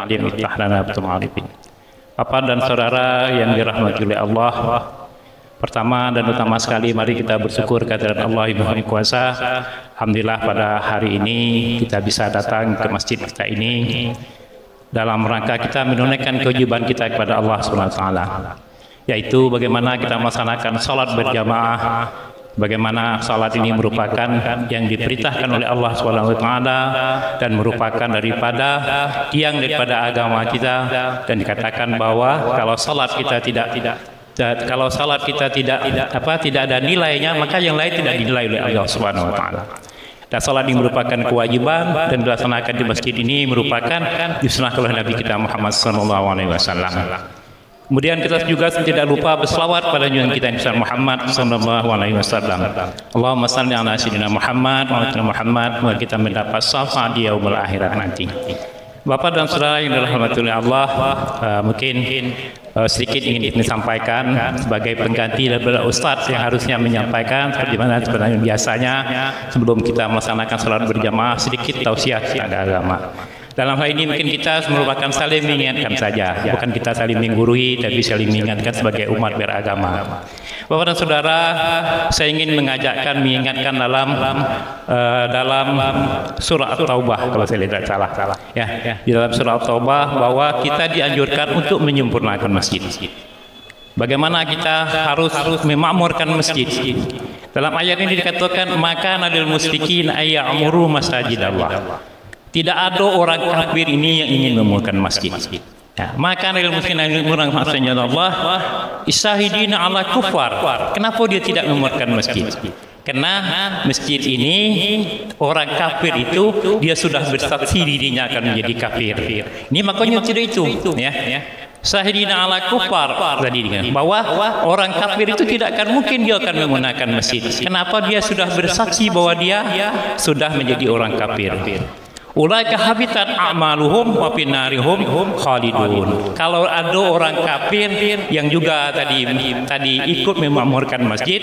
alim iftah lana bitul arifin. Bapak dan saudara yang dirahmati oleh Allah, pertama dan utama sekali mari kita bersyukur kehadirat Allah Yang Maha Kuasa. Alhamdulillah pada hari ini kita bisa datang ke masjid kita ini dalam rangka kita menunaikan kewajiban kita kepada Allah Subhanahu wa taala, yaitu bagaimana kita melaksanakan salat berjamaah. Bagaimana salat ini merupakan yang diperintahkan oleh Allah Subhanahu wa taala dan merupakan daripada tiang daripada agama kita, dan dikatakan bahwa kalau salat kita tidak ada nilainya, maka yang lain tidak dinilai oleh Allah Subhanahu wa taala. Dan salat ini merupakan kewajiban dan dilaksanakan di masjid ini merupakan disunahkan oleh Nabi kita Muhammad sallallahu alaihi wasallam. Kemudian kita juga tidak lupa berselawat pada junjungan kita Nabi Muhammad sallallahu alaihi wasallam. Allahumma shalli ala sayyidina Muhammad wa ala Muhammad, semoga kita mendapat syafaat di yaumil akhirat nanti. Bapak dan saudara yang dirahmati oleh Allah, mungkin sedikit ingin disampaikan sebagai pengganti daripada ustaz yang harusnya menyampaikan seperti mana sebenarnya biasanya sebelum kita melaksanakan salat berjamaah, sedikit tausiah pada agama. Dalam hal ini mungkin kita merupakan saling mengingatkan saja, bukan kita saling menggurui, tapi saling mengingatkan sebagai umat beragama. Bapak dan saudara, saya ingin mengingatkan dalam surah At-Taubah, kalau saya tidak salah, ya, di dalam surah At-Taubah bahwa kita dianjurkan untuk menyempurnakan masjid. Bagaimana kita harus memakmurkan masjid. Dalam ayat ini dikatakan maka nadil musyrikin ayya'muru masajidallah. Tidak ada orang kafir ini yang ingin memurkan masjid. Ya, maka dari muslimin yang maksudnya Allah isahidina ala kufar. Kenapa dia tidak memurkan masjid? Karena masjid ini orang kafir itu dia sudah bersaksi dirinya akan menjadi kafir. Ini makanya tidak itu, ya. Sahidina ala kufar tadi bahwa orang kafir itu tidak akan mungkin dia akan menggunakan masjid. Kenapa? Dia sudah bersaksi bahwa dia sudah menjadi orang kafir. Ulaika habitat a'maluhum wa finarihum khalidun. Kalau ada orang kafir yang juga tadi ikut memakmurkan masjid,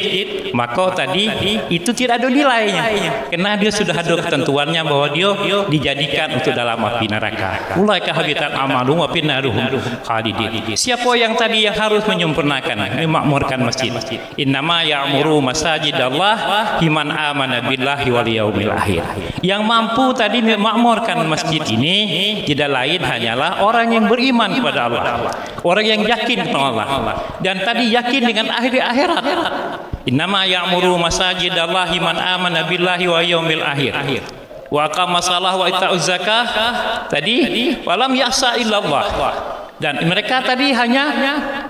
maka tadi itu tidak ada nilainya, karena dia sudah ada ketentuannya bahwa dia dijadikan untuk dalam api neraka. Ulaika habitat a'maluhum wa finarihum khalidin. Siapa yang tadi yang harus menyempurnakan memakmurkan masjid? Innama ya'muru masajidallah himan amana billahi wal yaumil akhir. Yang mampu tadi memakmurkan masjid ini tidak lain hanyalah orang yang beriman kepada Allah, orang yang yakin kepada Allah, dan tadi yakin dengan akhir akhirat. Innama ya'muru masajidallahi man amana billahi wa yaumil akhir wa aqama shalah wa ita'uz zakah. Tadi walam ya'sa illallah. Dan mereka tadi hanya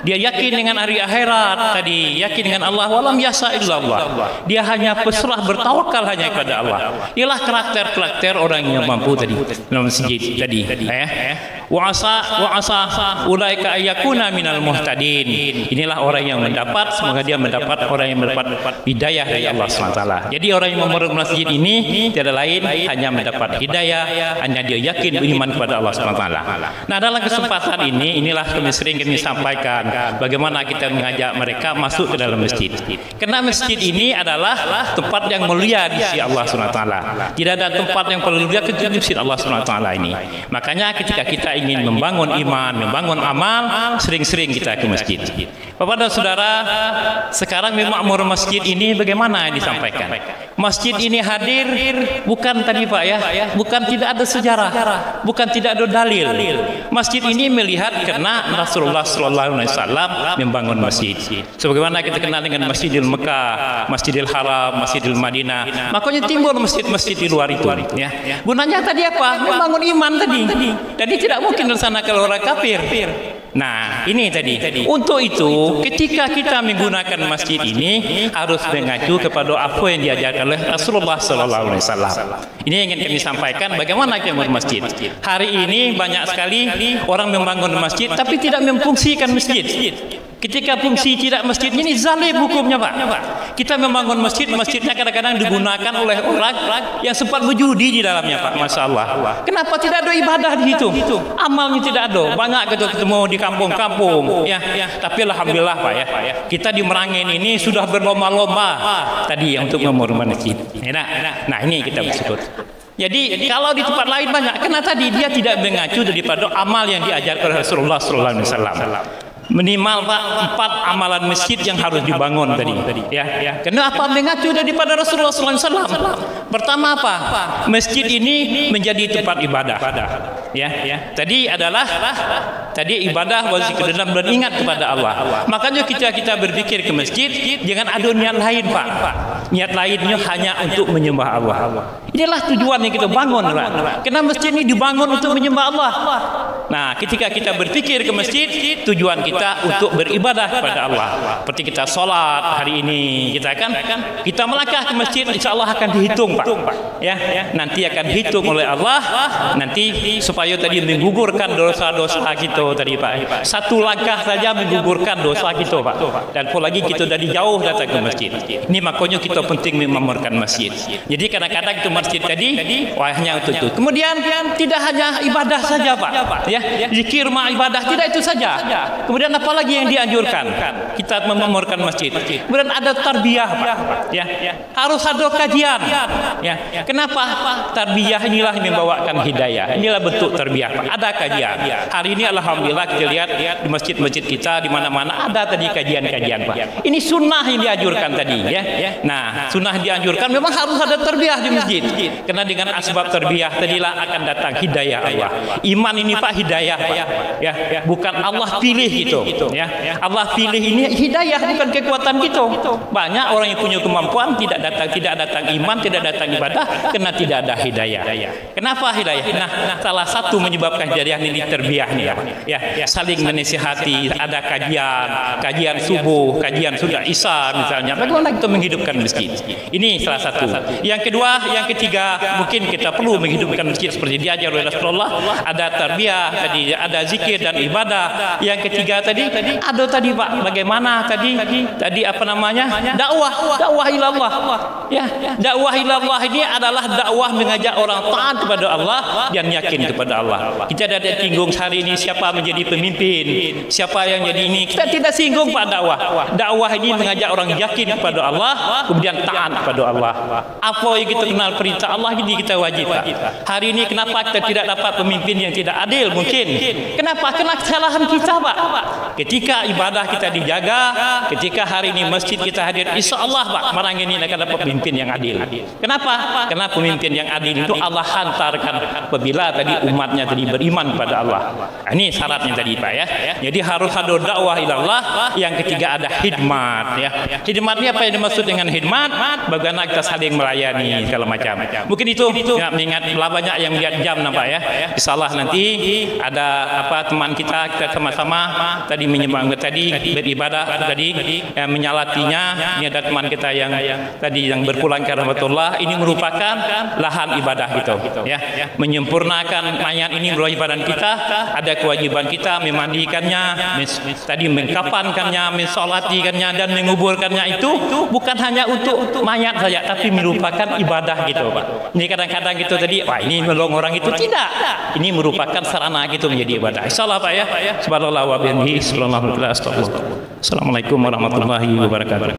dia yakin dengan hari akhirat, tadi yakin dengan Allah, walam yasa illallah. Dia hanya pasrah bertawakal hanya kepada Allah. Inilah karakter orang yang mampu tadi dalam masjid tadi. Wa asa ulaika ayyakuna minal muhtadin. Inilah orang yang mendapat, semoga dia mendapat orang yang mendapat hidayah dari Allah SWT. Jadi orang yang memeluk masjid ini tidak lain hanya mendapat hidayah, hanya dia yakin beriman kepada Allah SWT. Nah, dalam kesempatan inilah kami sering sampaikan bagaimana kita mengajak mereka masuk ke dalam masjid. Karena masjid ini adalah tempat yang mulia di sisi Allah SWT. Tidak ada tempat yang paling mulia kecuali di sisi Allah SWT ini. Makanya ketika kita ingin membangun iman, membangun amal, sering-sering kita ke masjid. Bapak dan saudara, sekarang memakmur masjid ini bagaimana disampaikan? Masjid ini hadir bukan tadi Pak ya, bukan tidak ada sejarah, bukan tidak ada dalil. Masjid ini melihat karena Rasulullah sallallahu alaihi wasallam membangun masjid. Sebagaimana kita kenal dengan Masjidil Mekah, Masjidil Haram, Masjidil Madinah. Makanya timbul masjid-masjid di luar itu, ya. Gunanya tadi apa? Membangun iman tadi. Jadi tidak mungkin dilaksanakan orang kafir. Nah, ini tadi. Untuk itu, ketika kita menggunakan masjid ini harus mengacu kepada apa yang diajarkan oleh Rasulullah sallallahu alaihi wasallam. Ini yang ingin kami sampaikan bagaimana kita bermasjid. Hari ini banyak sekali orang membangun masjid tapi tidak memfungsikan masjid. Ketika fungsi tidak masjid ini zalim hukumnya Pak. Kita membangun masjid, masjidnya kadang-kadang digunakan oleh orang yang sempat berjudi di dalamnya Pak. Masya Allah. Kenapa tidak ada ibadah di situ? Amalnya tidak ada. Banyak kita ketemu di kampung-kampung. Ya. Tapi alhamdulillah Pak ya. Kita di Merangin ini sudah berlomba-lomba tadi untuk membangun masjid. Nah ini kita bersyukur. Jadi kalau di tempat lain banyak, karena tadi dia tidak mengacu daripada amal yang diajarkan Rasulullah sallallahu alaihi wasallam. Minimal Pak 4 amalan masjid yang harus dibangun tadi ya. Kenapa mengacu daripada Rasulullah sallallahu alaihi wasallam? Pertama apa? Masjid ini menjadi tempat ibadah. Ya. Tadi adalah ibadah wazikir dan beringat kepada Allah. Makanya kita berpikir ke masjid jangan ada niat lain Pak. Niat lainnya hanya untuk menyembah Allah. Inilah tujuan yang kita bangun Pak. Karena masjid ini dibangun untuk menyembah Allah. Nah, ketika kita berpikir ke masjid, tujuan kita untuk beribadah kepada Allah. Seperti kita sholat hari ini, kita melangkah ke masjid, insya Allah akan dihitung Pak. Ya, nanti akan dihitung oleh Allah. Nanti supaya tadi menggugurkan dosa-dosa kita tadi Pak. Satu langkah saja menggugurkan dosa kita Pak. Dan apalagi kita dari jauh datang ke masjid. Ini makanya kita penting memamurkan masjid. Jadi kadang-kadang itu masjid tadi hanya untuk itu. Kemudian tidak hanya ibadah saja Pak. Ya, zikir ma ibadah tidak itu saja. Kemudian apalagi yang dianjurkan? Kita memamurkan masjid. Kemudian ada tarbiyah Pak. Ya, harus ada kajian. Ya, kenapa? Tarbiyah inilah yang membawakan hidayah. Inilah bentuk tarbiyah Pak. Ada kajian. Hari ini alhamdulillah kita lihat di masjid-masjid kita di mana-mana ada tadi kajian-kajian Pak. Ini sunnah yang dianjurkan tadi ya. Nah, sunnah dianjurkan memang harus ada tarbiyah di masjid. Karena dengan asbab tarbiyah tadilah akan datang hidayah Allah. Iman ini Pak hidayah Pak. Ya, bukan Allah pilih gitu. Ya, Allah pilih ini hidayah bukan kekuatan kita. Banyak orang yang punya kemampuan tidak datang iman, tidak datang ibadah karena tidak ada hidayah. Kenapa hidayah? Nah, salah satu menyebabkan hidayah ini tarbiyah nih ya. Saling menasihati, ada kajian subuh, kajian sudah Isya misalnya. Bagaimana kita menghidupkan masjid? Ini salah satu. Yang kedua, yang ketiga, mungkin kita perlu menghidupkan masjid seperti diajar oleh Rasulullah. Ada tarbiyah tadi, ada zikir dan ibadah. Yang ketiga tadi ada tadi Pak, bagaimana tadi apa namanya? Dakwah ilallah. Ya, dakwah ilallah ini adalah dakwah mengajak orang taat kepada Allah dan yakin kepada Allah. Kita ada singgung hari ini siapa menjadi pemimpin, siapa yang jadi ini. Kita tidak singgung Pak dakwah. Dakwah ini mengajak orang yakin kepada Allah, kemudian taat kepada Allah. Apa yang kita kenal perintah Allah ini kita wajib Pak. Hari ini kenapa kita tidak dapat pemimpin yang tidak adil mungkin? Kenapa? Karena kesalahan kita Pak. Ketika ibadah kita dijaga, ketika hari ini masjid kita hadir, insya Allah Pak, marang ini akan dapat pemimpin yang adil. Kenapa? Karena pemimpin yang adil itu Allah hantarkan apabila tadi umatnya tadi beriman kepada Allah. Ini syaratnya tadi Pak ya. Jadi harus ada dakwah ilallah. Yang ketiga ada khidmat ya. Khidmat ini apa yang dimaksud dengan khidmat? Bagaimana kita saling melayani segala macam. Mungkin itu ya, mengingat banyak yang lihat jam nampak ya. Insyaallah nanti ada apa teman kita sama-sama tadi menyembah tadi beribadah tadi menyalatinya. Ini ada teman kita yang tadi yang berpulang ke rahmatullah. Ini merupakan lahan ibadah gitu ya. Menyempurnakan mayat ini merupakan ibadah kita. Ada kewajiban kita memandikannya, tadi mengkafankannya, mensolatikannya dan menguburkannya itu bukan hanya untuk mayat saja, tapi merupakan ibadah gitu Pak. Ini kadang-kadang gitu tadi, wah ini menolong orang itu tidak. Ini merupakan sarana gitu menjadi ibadah. Insyaallah Pak ya. Subhanallah wa bihamdihi. Assalamualaikum warahmatullahi wabarakatuh.